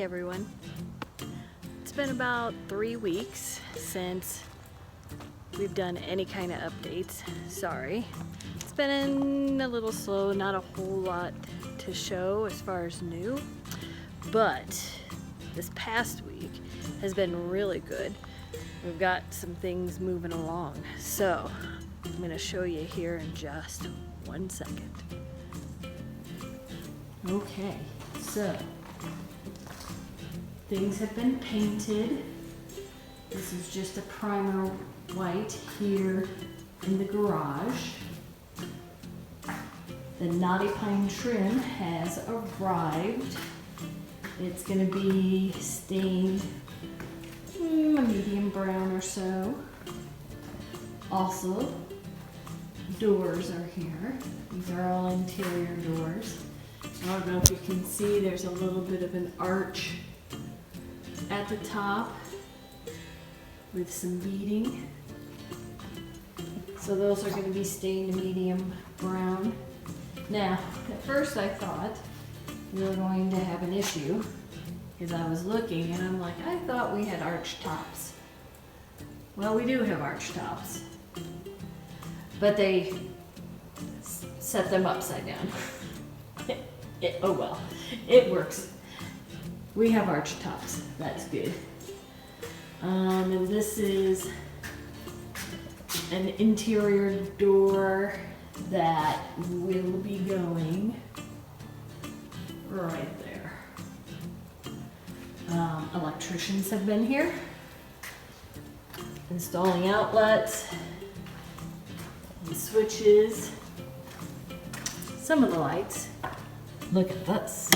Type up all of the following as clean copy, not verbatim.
everyone. It's been about 3 weeks since we've done any kind of updates. Sorry. It's been a little slow, not a whole lot to show as far as new, but this past week has been really good. We've got some things moving along, so I'm going to show you here in just 1 second. Okay, so things have been painted. This is just a primer white here in the garage. The knotty pine trim has arrived. It's going to be stained a medium brown or so. Also, doors are here. These are all interior doors. I don't know if you can see, there's a little bit of an arch at the top with some beading. So those are going to be stained medium brown. Now, at first I thought we were going to have an issue because I was looking and I'm like, I thought we had arch tops. Well, we do have arch tops, but they set them upside down. Oh well, it works. We have arch tops, that's good. And this is an interior door that will be going right there. Electricians have been here installing outlets and switches. Some of the lights. Look at this.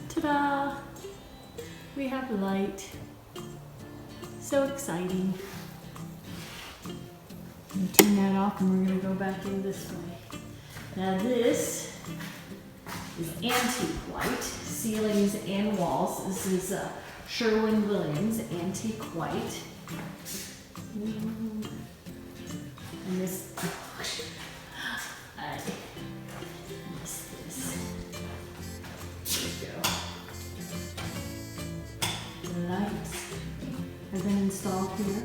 Ta-da! We have light. So exciting. I'm going to turn that off and we're going to go back in this way. Now this is antique white, ceilings and walls. This is Sherwin-Williams antique white. And this, I missed this. There we go. The lights have been installed here.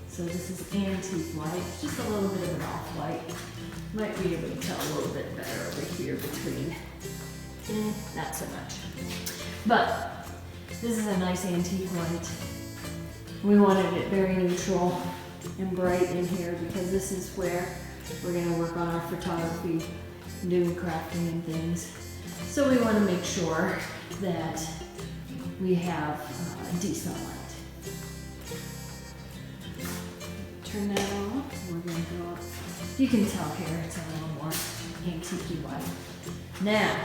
So this is antique white, just a little bit of an off-white. Might be able to tell a little bit better over here between, not so much. But this is a nice antique white. We wanted it very neutral and bright in here because this is where we're gonna work on our photography, doing crafting and things. So we wanna make sure that we have a decent light. Turn that off. We're going to go up. You can tell here it's a little more antique white. Now,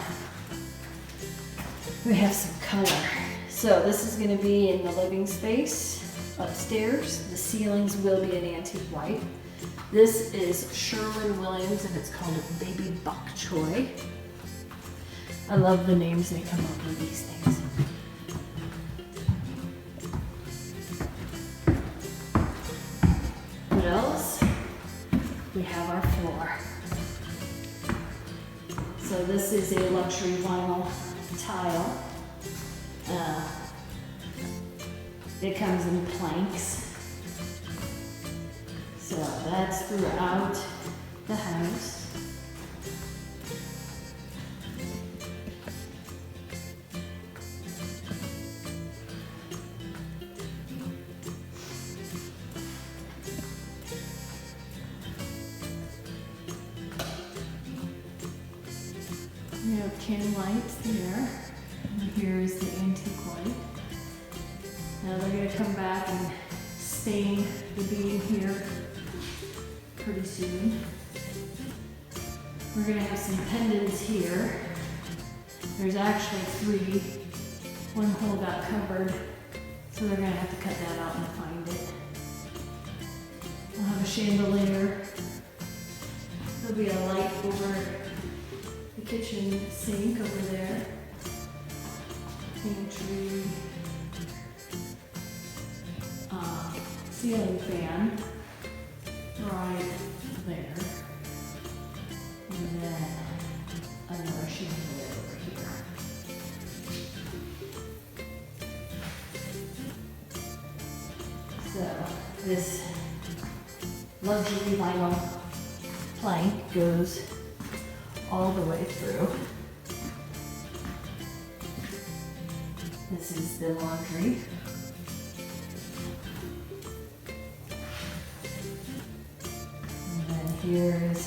we have some color. So this is going to be in the living space upstairs. The ceilings will be an antique white. This is Sherwin-Williams and it's called a baby bok choy. I love the names they come up with these things. Else, we have our floor. So this is a luxury vinyl tile. It comes in planks. So that's throughout the house. We have tin lights there, and here is the antique white. Now they're going to come back and stain the beam here pretty soon. We're going to have some pendants here. There's actually 3. One hole got covered, so they're going to have to cut that out and find it. We'll have a chandelier. There'll be a light over the kitchen sink over there, pantry, ceiling fan right there. And then another chandelier over here. So this luxury vinyl plank goes all the way through. This is the laundry. And then here is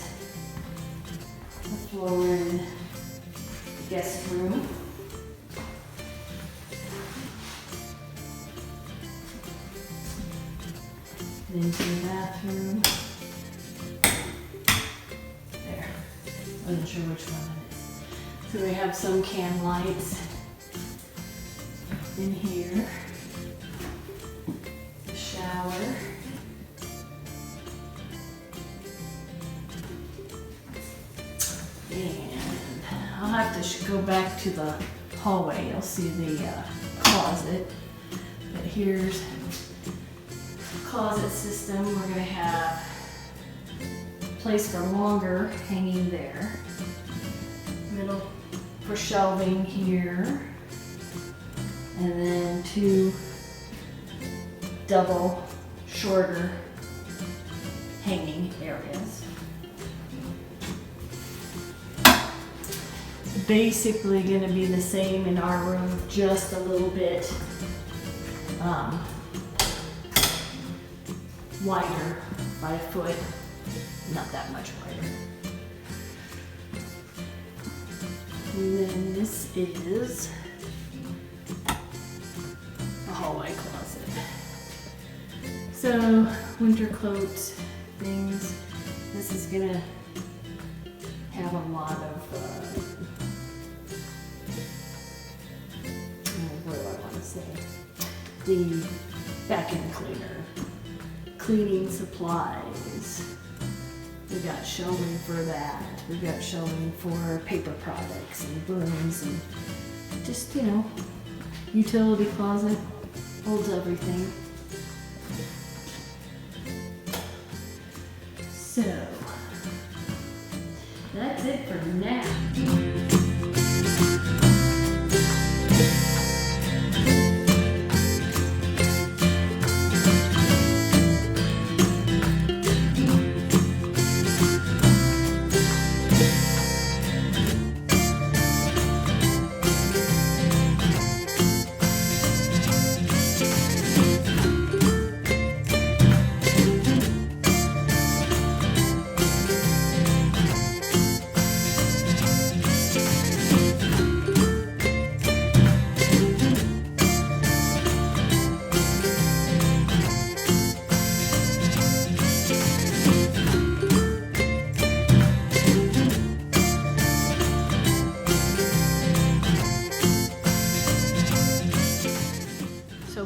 the floor in the guest room. Into the bathroom. There. Wasn't sure which one it is. So we have some can lights in here. The shower. And I'll have to go back to the hallway. You'll see the closet. But here's closet system. We're going to have a place for longer hanging there. Middle for shelving here. And then two double shorter hanging areas. It's basically going to be the same in our room, just a little bit wider by a foot, not that much wider. And then this is a hallway closet. So winter coats, things. This is gonna have a lot of what do I want to say? The vacuum cleaner. Cleaning supplies. We got shelving for that. We got shelving for paper products and brooms and just, you know, utility closet holds everything. So that's it for now.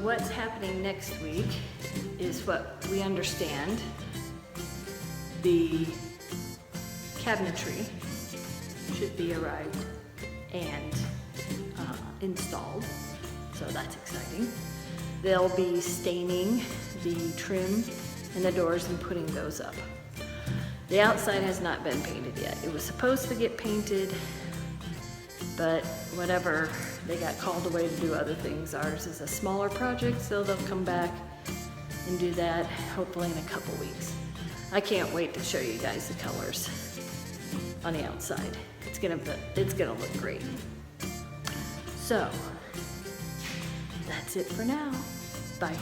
What's happening next week is what we understand. The cabinetry should be arrived and installed, so that's exciting. They'll be staining the trim and the doors and putting those up. The outside has not been painted yet. It was supposed to get painted, but whatever, they got called away to do other things. Ours is a smaller project, so they'll come back and do that hopefully in a couple weeks. I can't wait to show you guys the colors on the outside. It's gonna look great. So that's it for now. Bye.